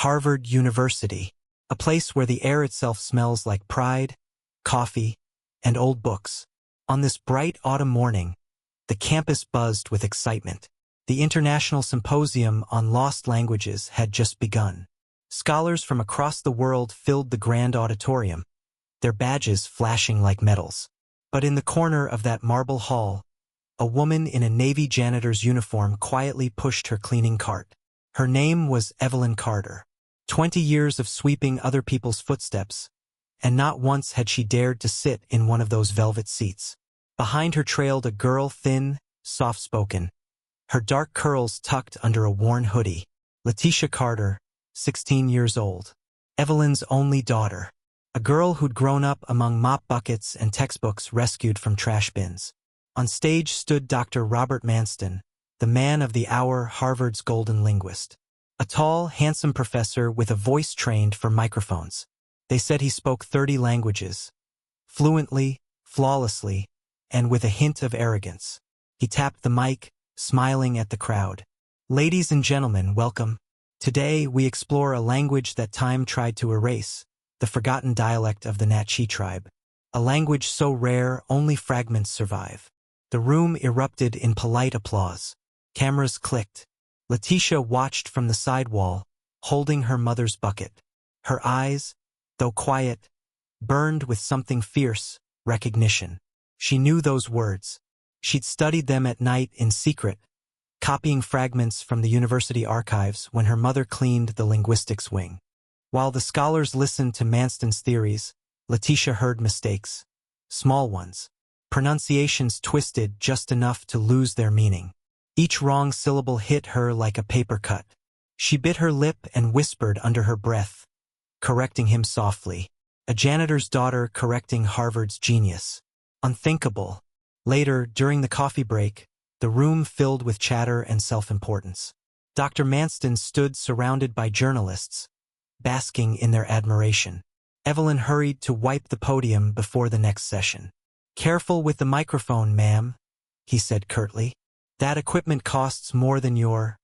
Harvard University, a place where the air itself smells like pride, coffee, and old books. On this bright autumn morning, the campus buzzed with excitement. The International Symposium on Lost Languages had just begun. Scholars from across the world filled the grand auditorium, their badges flashing like medals. But in the corner of that marble hall, a woman in a Navy janitor's uniform quietly pushed her cleaning cart. Her name was Evelyn Carter. 20 years of sweeping other people's footsteps, and not once had she dared to sit in one of those velvet seats. Behind her trailed a girl, thin, soft-spoken, her dark curls tucked under a worn hoodie. Letitia Carter, 16 years old. Evelyn's only daughter. A girl who'd grown up among mop buckets and textbooks rescued from trash bins. On stage stood Dr. Robert Manston, the man of the hour, Harvard's golden linguist. A tall, handsome professor with a voice trained for microphones. They said he spoke 30 languages. Fluently, flawlessly, and with a hint of arrogance. He tapped the mic, smiling at the crowd. Ladies and gentlemen, welcome. Today we explore a language that time tried to erase, the forgotten dialect of the Natchez tribe. A language so rare only fragments survive. The room erupted in polite applause. Cameras clicked. Letitia watched from the side wall, holding her mother's bucket. Her eyes, though quiet, burned with something fierce, recognition. She knew those words. She'd studied them at night in secret, copying fragments from the university archives when her mother cleaned the linguistics wing. While the scholars listened to Manston's theories, Letitia heard mistakes. Small ones. Pronunciations twisted just enough to lose their meaning. Each wrong syllable hit her like a paper cut. She bit her lip and whispered under her breath, correcting him softly. A janitor's daughter correcting Harvard's genius. Unthinkable. Later, during the coffee break, the room filled with chatter and self-importance. Dr. Manston stood surrounded by journalists, basking in their admiration. Evelyn hurried to wipe the podium before the next session. "Careful with the microphone, ma'am," he said curtly. "That equipment costs more than your—"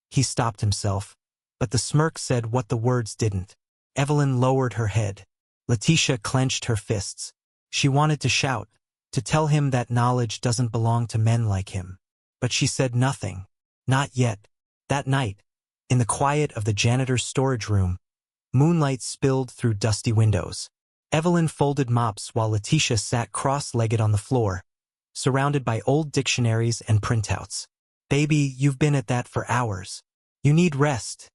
He stopped himself, but the smirk said what the words didn't. Evelyn lowered her head. Letitia clenched her fists. She wanted to shout, to tell him that knowledge doesn't belong to men like him. But she said nothing. Not yet. That night, in the quiet of the janitor's storage room, moonlight spilled through dusty windows. Evelyn folded mops while Letitia sat cross-legged on the floor, surrounded by old dictionaries and printouts. "Baby, you've been at that for hours. You need rest,"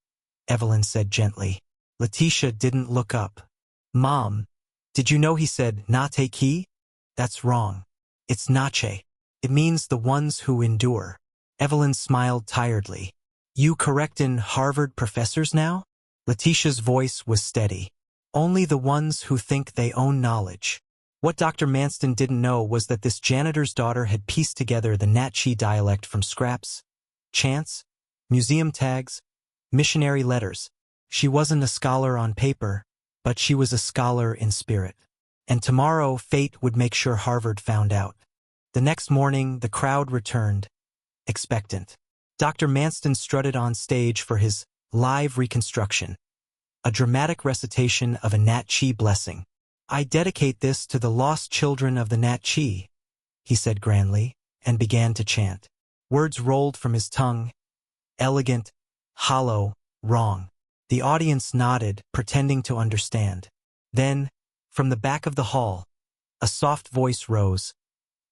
Evelyn said gently. Letitia didn't look up. "Mom, did you know he said nate ki? That's wrong. It's nache. It means the ones who endure." Evelyn smiled tiredly. "You correctin' Harvard professors now?" Letitia's voice was steady. "Only the ones who think they own knowledge." What Dr. Manston didn't know was that this janitor's daughter had pieced together the Natchez dialect from scraps, chants, museum tags, missionary letters. She wasn't a scholar on paper, but she was a scholar in spirit. And tomorrow, fate would make sure Harvard found out. The next morning, the crowd returned, expectant. Dr. Manston strutted on stage for his live reconstruction, a dramatic recitation of a Natchez blessing. "I dedicate this to the lost children of the Natchez," he said grandly, and began to chant. Words rolled from his tongue, elegant, hollow, wrong. The audience nodded, pretending to understand. Then, from the back of the hall, a soft voice rose,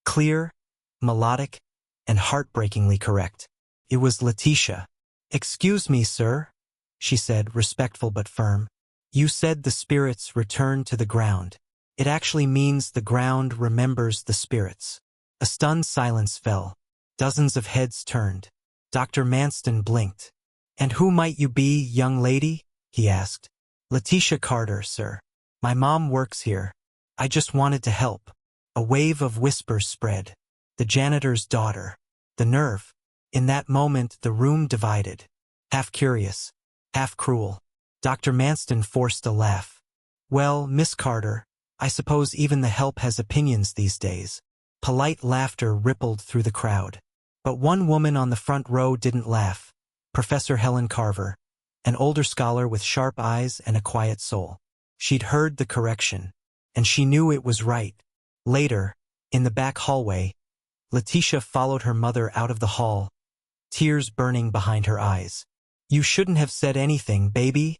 clear, melodic, and heartbreakingly correct. It was Letitia. "Excuse me, sir," she said, respectful but firm. "You said the spirits return to the ground. It actually means the ground remembers the spirits." A stunned silence fell. Dozens of heads turned. Dr. Manston blinked. "And who might you be, young lady?" he asked. "Letitia Carter, sir. My mom works here. I just wanted to help." A wave of whispers spread. The janitor's daughter. The nerve. In that moment, the room divided. Half curious, half cruel. Dr. Manston forced a laugh. "Well, Miss Carter, I suppose even the help has opinions these days." Polite laughter rippled through the crowd. But one woman on the front row didn't laugh. Professor Helen Carver, an older scholar with sharp eyes and a quiet soul. She'd heard the correction, and she knew it was right. Later, in the back hallway, Letitia followed her mother out of the hall, tears burning behind her eyes. "You shouldn't have said anything, baby,"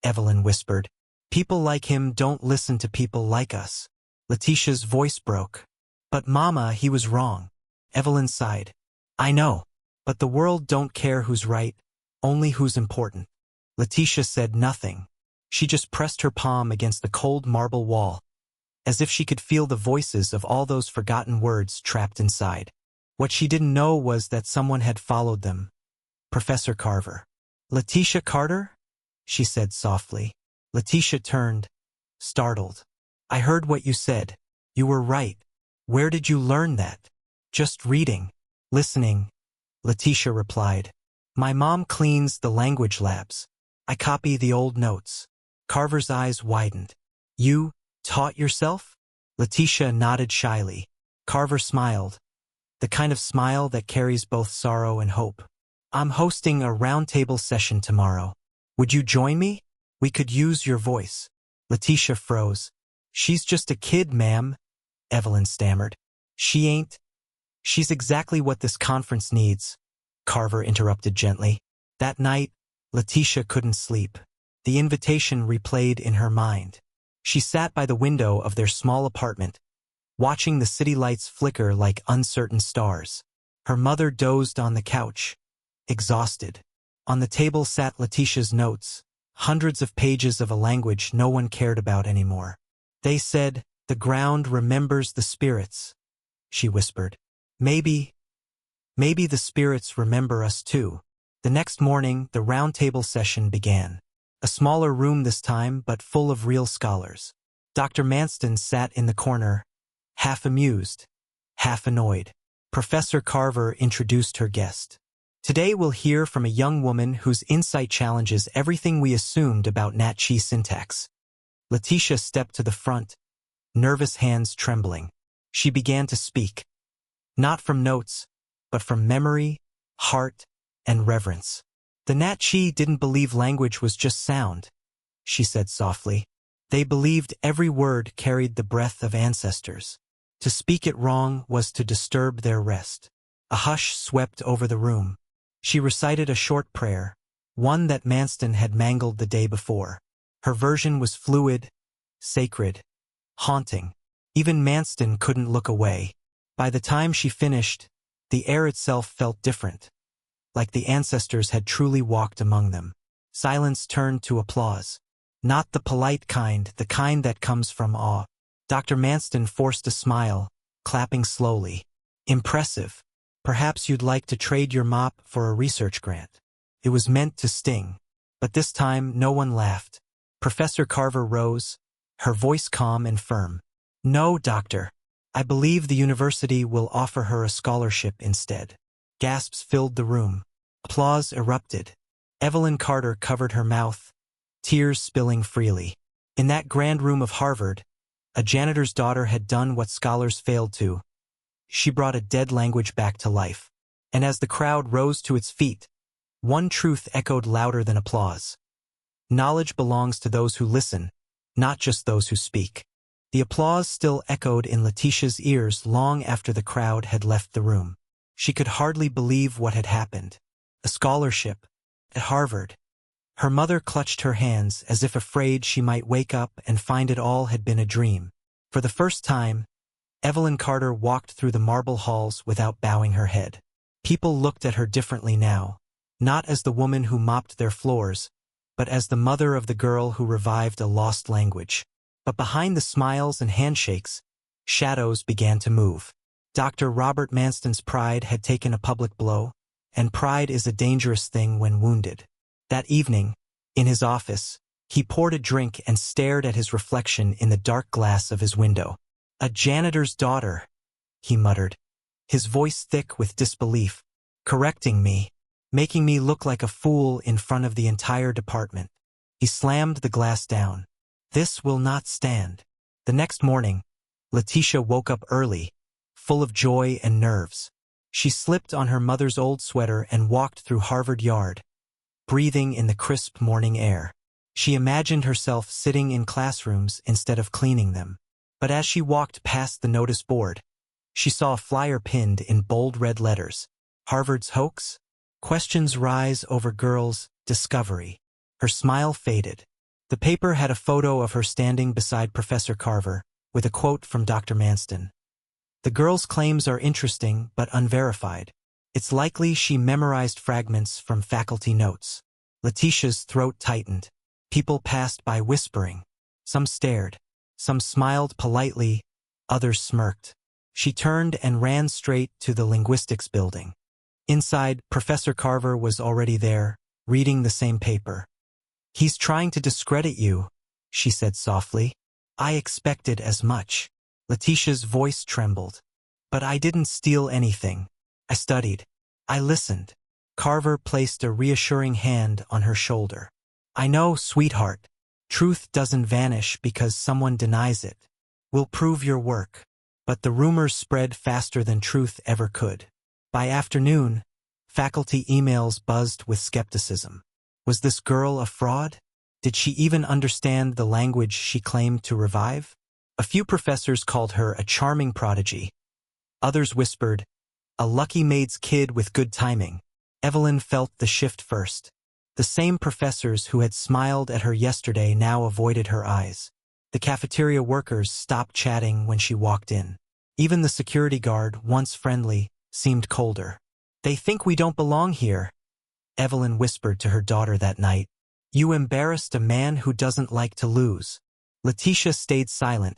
Evelyn whispered. "People like him don't listen to people like us." Letitia's voice broke. "But Mama, he was wrong." Evelyn sighed. "I know. But the world don't care who's right, only who's important." Letitia said nothing. She just pressed her palm against the cold marble wall, as if she could feel the voices of all those forgotten words trapped inside. What she didn't know was that someone had followed them. Professor Carver. "Letitia Carter?" she said softly. Letitia turned, startled. "I heard what you said. You were right. Where did you learn that?" "Just reading. Listening," Letitia replied. "My mom cleans the language labs. I copy the old notes." Carver's eyes widened. "You taught yourself?" Letitia nodded shyly. Carver smiled, the kind of smile that carries both sorrow and hope. "I'm hosting a roundtable session tomorrow. Would you join me? We could use your voice." Letitia froze. "She's just a kid, ma'am," Evelyn stammered. "She ain't." "She's exactly what this conference needs," Carver interrupted gently. That night, Letitia couldn't sleep. The invitation replayed in her mind. She sat by the window of their small apartment, watching the city lights flicker like uncertain stars. Her mother dozed on the couch, exhausted. On the table sat Letitia's notes, hundreds of pages of a language no one cared about anymore. "They said, the ground remembers the spirits," she whispered. Maybe the spirits remember us too." The next morning, the roundtable session began. A smaller room this time, but full of real scholars. Dr. Manston sat in the corner, half amused, half annoyed. Professor Carver introduced her guest. "Today we'll hear from a young woman whose insight challenges everything we assumed about Nat Chi syntax." Letitia stepped to the front, nervous hands trembling. She began to speak. Not from notes, but from memory, heart, and reverence. "The Nat Chi didn't believe language was just sound," she said softly. "They believed every word carried the breath of ancestors. To speak it wrong was to disturb their rest." A hush swept over the room. She recited a short prayer, one that Manston had mangled the day before. Her version was fluid, sacred, haunting. Even Manston couldn't look away. By the time she finished, the air itself felt different, like the ancestors had truly walked among them. Silence turned to applause. Not the polite kind, the kind that comes from awe. Dr. Manston forced a smile, clapping slowly. "Impressive. Perhaps you'd like to trade your mop for a research grant." It was meant to sting, but this time no one laughed. Professor Carver rose, her voice calm and firm. "No, doctor. I believe the university will offer her a scholarship instead." Gasps filled the room. Applause erupted. Evelyn Carter covered her mouth, tears spilling freely. In that grand room of Harvard, a janitor's daughter had done what scholars failed to. She brought a dead language back to life. And as the crowd rose to its feet, one truth echoed louder than applause. Knowledge belongs to those who listen, not just those who speak. The applause still echoed in Letitia's ears long after the crowd had left the room. She could hardly believe what had happened. A scholarship at Harvard. Her mother clutched her hands as if afraid she might wake up and find it all had been a dream. For the first time, Evelyn Carter walked through the marble halls without bowing her head. People looked at her differently now, not as the woman who mopped their floors, but as the mother of the girl who revived a lost language. But behind the smiles and handshakes, shadows began to move. Dr. Robert Manston's pride had taken a public blow, and pride is a dangerous thing when wounded. That evening, in his office, he poured a drink and stared at his reflection in the dark glass of his window. "A janitor's daughter," he muttered, his voice thick with disbelief, "correcting me, making me look like a fool in front of the entire department." He slammed the glass down. "This will not stand." The next morning, Letitia woke up early, full of joy and nerves. She slipped on her mother's old sweater and walked through Harvard Yard, breathing in the crisp morning air. She imagined herself sitting in classrooms instead of cleaning them. But as she walked past the notice board, she saw a flyer pinned in bold red letters. Harvard's hoax? Questions rise over girls' discovery. Her smile faded. The paper had a photo of her standing beside Professor Carver, with a quote from Dr. Manston. The girl's claims are interesting but unverified. It's likely she memorized fragments from faculty notes. Letitia's throat tightened. People passed by whispering. Some stared. Some smiled politely. Others smirked. She turned and ran straight to the linguistics building. Inside, Professor Carver was already there, reading the same paper. "He's trying to discredit you," she said softly. "I expected as much." Letitia's voice trembled. "But I didn't steal anything. I studied. I listened." Carver placed a reassuring hand on her shoulder. "I know, sweetheart. Truth doesn't vanish because someone denies it. We'll prove your work." But the rumors spread faster than truth ever could. By afternoon, faculty emails buzzed with skepticism. Was this girl a fraud? Did she even understand the language she claimed to revive? A few professors called her a charming prodigy. Others whispered, "A lucky maid's kid with good timing." Evelyn felt the shift first. The same professors who had smiled at her yesterday now avoided her eyes. The cafeteria workers stopped chatting when she walked in. Even the security guard, once friendly, seemed colder. "They think we don't belong here," Evelyn whispered to her daughter that night. "You embarrassed a man who doesn't like to lose." Letitia stayed silent,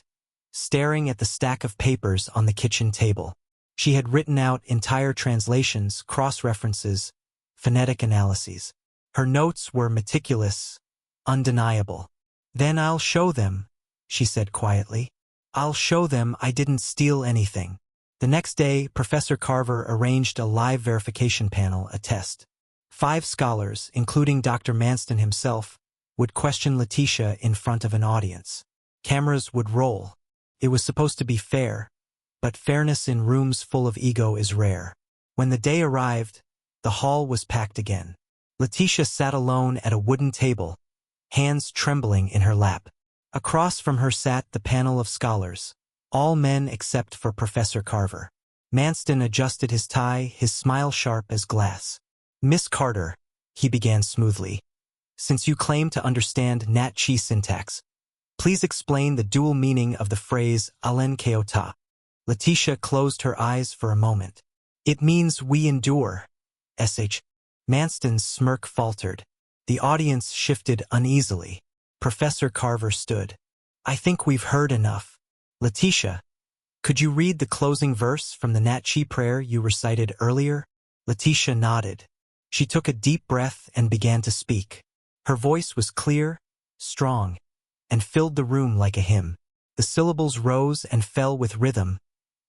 staring at the stack of papers on the kitchen table. She had written out entire translations, cross-references, phonetic analyses. Her notes were meticulous, undeniable. "Then I'll show them," she said quietly. "I'll show them I didn't steal anything." The next day, Professor Carver arranged a live verification panel, a test. 5 scholars, including Dr. Manston himself, would question Letitia in front of an audience. Cameras would roll. It was supposed to be fair, but fairness in rooms full of ego is rare. When the day arrived, the hall was packed again. Letitia sat alone at a wooden table, hands trembling in her lap. Across from her sat the panel of scholars, all men except for Professor Carver. Manston adjusted his tie, his smile sharp as glass. "Miss Carter," he began smoothly, "since you claim to understand Nat Chi syntax, please explain the dual meaning of the phrase Alen Keota." Letitia closed her eyes for a moment. "It means we endure." Sh. Manston's smirk faltered. The audience shifted uneasily. Professor Carver stood. "I think we've heard enough. Letitia, could you read the closing verse from the Nat Chi prayer you recited earlier?" Letitia nodded. She took a deep breath and began to speak. Her voice was clear, strong, and filled the room like a hymn. The syllables rose and fell with rhythm,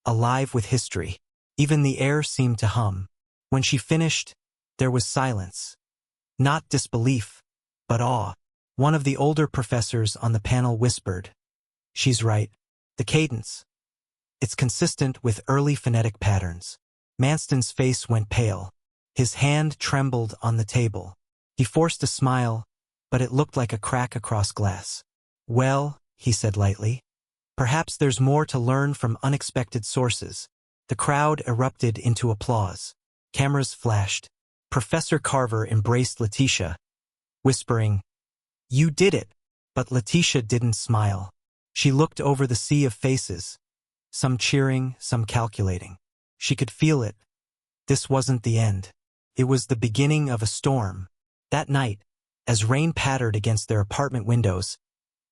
alive with history. Even the air seemed to hum. When she finished, there was silence. Not disbelief, but awe. One of the older professors on the panel whispered, "She's right. The cadence. It's consistent with early phonetic patterns." Manston's face went pale. His hand trembled on the table. He forced a smile, but it looked like a crack across glass. "Well," he said lightly, "perhaps there's more to learn from unexpected sources." The crowd erupted into applause. Cameras flashed. Professor Carver embraced Letitia, whispering, "You did it." But Letitia didn't smile. She looked over the sea of faces, some cheering, some calculating. She could feel it. This wasn't the end. It was the beginning of a storm. That night, as rain pattered against their apartment windows,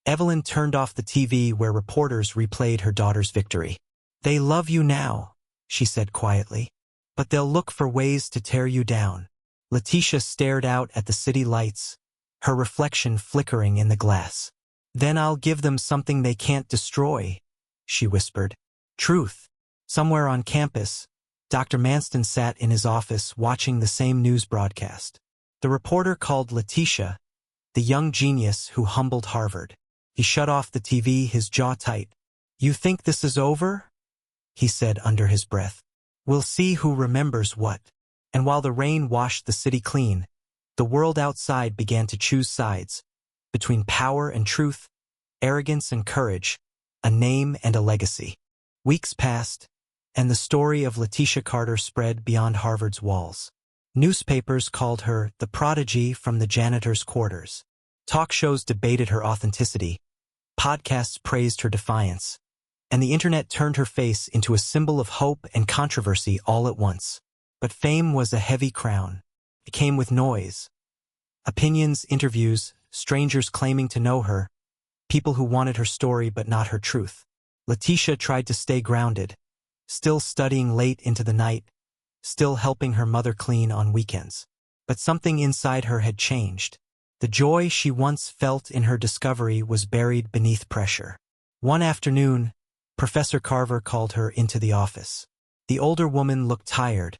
Evelyn turned off the TV where reporters replayed her daughter's victory. "They love you now," she said quietly, "but they'll look for ways to tear you down." Letitia stared out at the city lights, her reflection flickering in the glass. "Then I'll give them something they can't destroy," she whispered. Truth. Somewhere on campus, Dr. Manston sat in his office watching the same news broadcast. The reporter called Letitia, the young genius who humbled Harvard. He shut off the TV, his jaw tight. "You think this is over?" he said under his breath. "We'll see who remembers what." And while the rain washed the city clean, The world outside began to choose sides, between power and truth, arrogance and courage, a name and a legacy. Weeks passed, and the story of Letitia Carter spread beyond Harvard's walls. Newspapers called her the prodigy from the janitor's quarters. Talk shows debated her authenticity, podcasts praised her defiance, and the internet turned her face into a symbol of hope and controversy all at once. But fame was a heavy crown. It came with noise. Opinions, interviews, strangers claiming to know her, people who wanted her story but not her truth. Letitia tried to stay grounded, still studying late into the night, still helping her mother clean on weekends. But something inside her had changed. The joy she once felt in her discovery was buried beneath pressure. One afternoon, Professor Carver called her into the office. The older woman looked tired,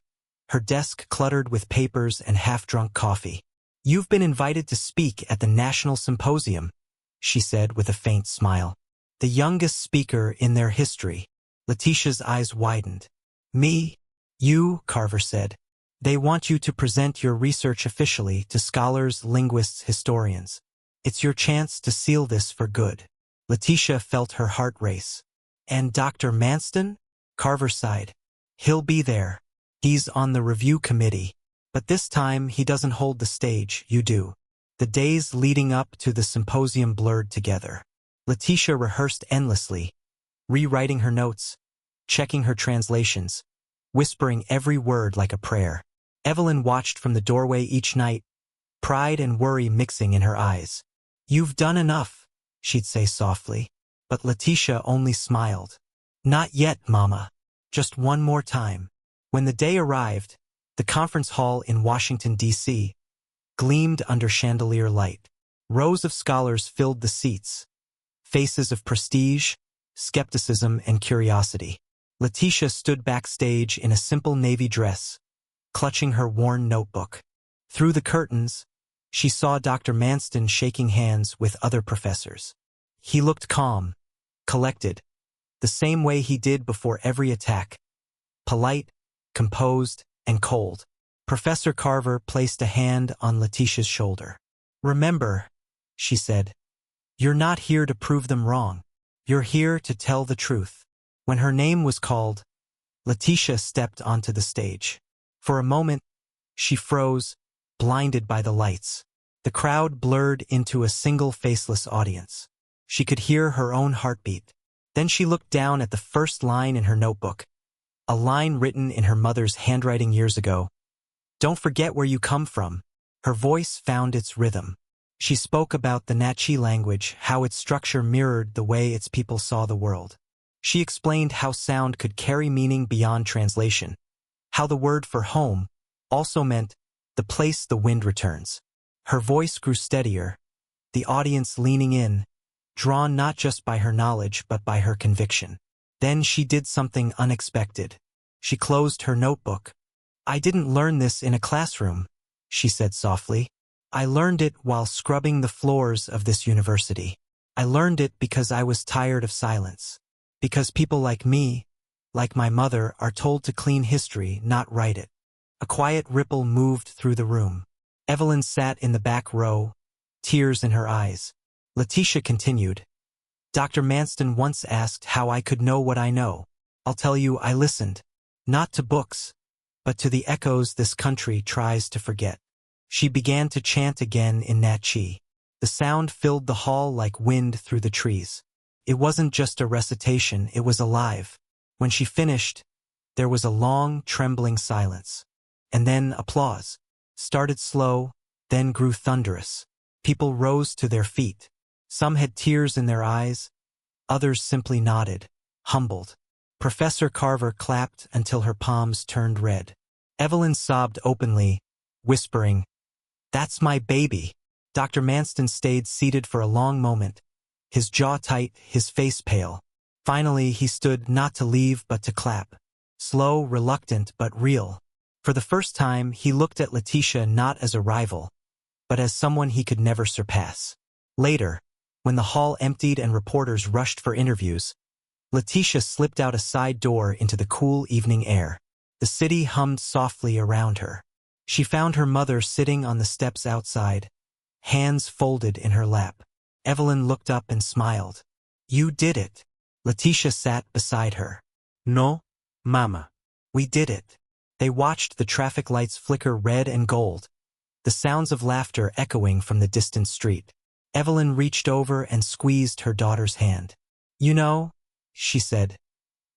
her desk cluttered with papers and half-drunk coffee. "You've been invited to speak at the National Symposium," she said with a faint smile. "The youngest speaker in their history." Letitia's eyes widened. "Me? You," Carver said. "They want you to present your research officially to scholars, linguists, historians. It's your chance to seal this for good." Letitia felt her heart race. "And Dr. Manston?" Carver sighed. "He'll be there. He's on the review committee. But this time he doesn't hold the stage, you do." The days leading up to the symposium blurred together. Letitia rehearsed endlessly, rewriting her notes, checking her translations, whispering every word like a prayer. Evelyn watched from the doorway each night, pride and worry mixing in her eyes. "You've done enough," she'd say softly. But Letitia only smiled. "Not yet, Mama. Just one more time." When the day arrived, the conference hall in Washington, D.C., gleamed under chandelier light. Rows of scholars filled the seats, faces of prestige, skepticism, and curiosity. Letitia stood backstage in a simple navy dress, clutching her worn notebook. Through the curtains, she saw Dr. Manston shaking hands with other professors. He looked calm, collected, the same way he did before every attack, polite, composed, and cold. Professor Carver placed a hand on Letitia's shoulder. "Remember," she said, "you're not here to prove them wrong. You're here to tell the truth." When her name was called, Letitia stepped onto the stage. For a moment, she froze, blinded by the lights. The crowd blurred into a single faceless audience. She could hear her own heartbeat. Then she looked down at the first line in her notebook, a line written in her mother's handwriting years ago. "Don't forget where you come from." Her voice found its rhythm. She spoke about the Natchez language, how its structure mirrored the way its people saw the world. She explained how sound could carry meaning beyond translation, how the word for home also meant the place the wind returns. Her voice grew steadier, the audience leaning in, drawn not just by her knowledge but by her conviction. Then she did something unexpected. She closed her notebook. "I didn't learn this in a classroom," she said softly. "I learned it while scrubbing the floors of this university. I learned it because I was tired of silence. Because people like me, like my mother, are told to clean history, not write it." A quiet ripple moved through the room. Evelyn sat in the back row, tears in her eyes. Letitia continued. "Dr. Manston once asked how I could know what I know. I'll tell you, I listened. Not to books, but to the echoes this country tries to forget." She began to chant again in Natchez. The sound filled the hall like wind through the trees. It wasn't just a recitation, it was alive. When she finished, there was a long, trembling silence. And then applause. Started slow, then grew thunderous. People rose to their feet. Some had tears in their eyes, others simply nodded, humbled. Professor Carver clapped until her palms turned red. Evelyn sobbed openly, whispering, "That's my baby." Dr. Manston stayed seated for a long moment, his jaw tight, his face pale. Finally, he stood not to leave but to clap. Slow, reluctant, but real. For the first time, he looked at Letitia not as a rival, but as someone he could never surpass. Later, when the hall emptied and reporters rushed for interviews, Letitia slipped out a side door into the cool evening air. The city hummed softly around her. She found her mother sitting on the steps outside, hands folded in her lap. Evelyn looked up and smiled. "You did it." Letitia sat beside her. "No, Mama. We did it." They watched the traffic lights flicker red and gold, the sounds of laughter echoing from the distant street. Evelyn reached over and squeezed her daughter's hand. "You know," she said,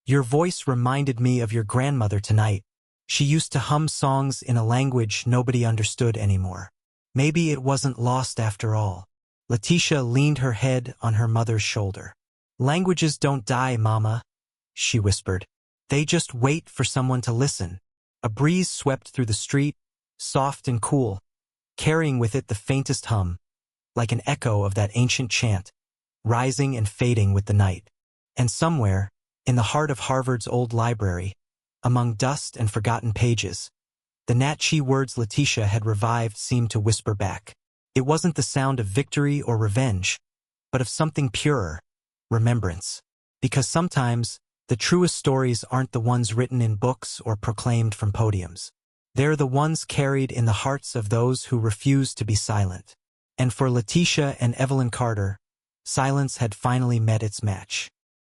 "your voice reminded me of your grandmother tonight. She used to hum songs in a language nobody understood anymore. Maybe it wasn't lost after all." Letitia leaned her head on her mother's shoulder. "Languages don't die, Mama," she whispered. "They just wait for someone to listen." A breeze swept through the street, soft and cool, carrying with it the faintest hum, like an echo of that ancient chant, rising and fading with the night. And somewhere, in the heart of Harvard's old library, among dust and forgotten pages, the Natchez words Letitia had revived seemed to whisper back. It wasn't the sound of victory or revenge, but of something purer, remembrance. Because sometimes, the truest stories aren't the ones written in books or proclaimed from podiums. They're the ones carried in the hearts of those who refuse to be silent. And for Letitia and Evelyn Carter, silence had finally met its match.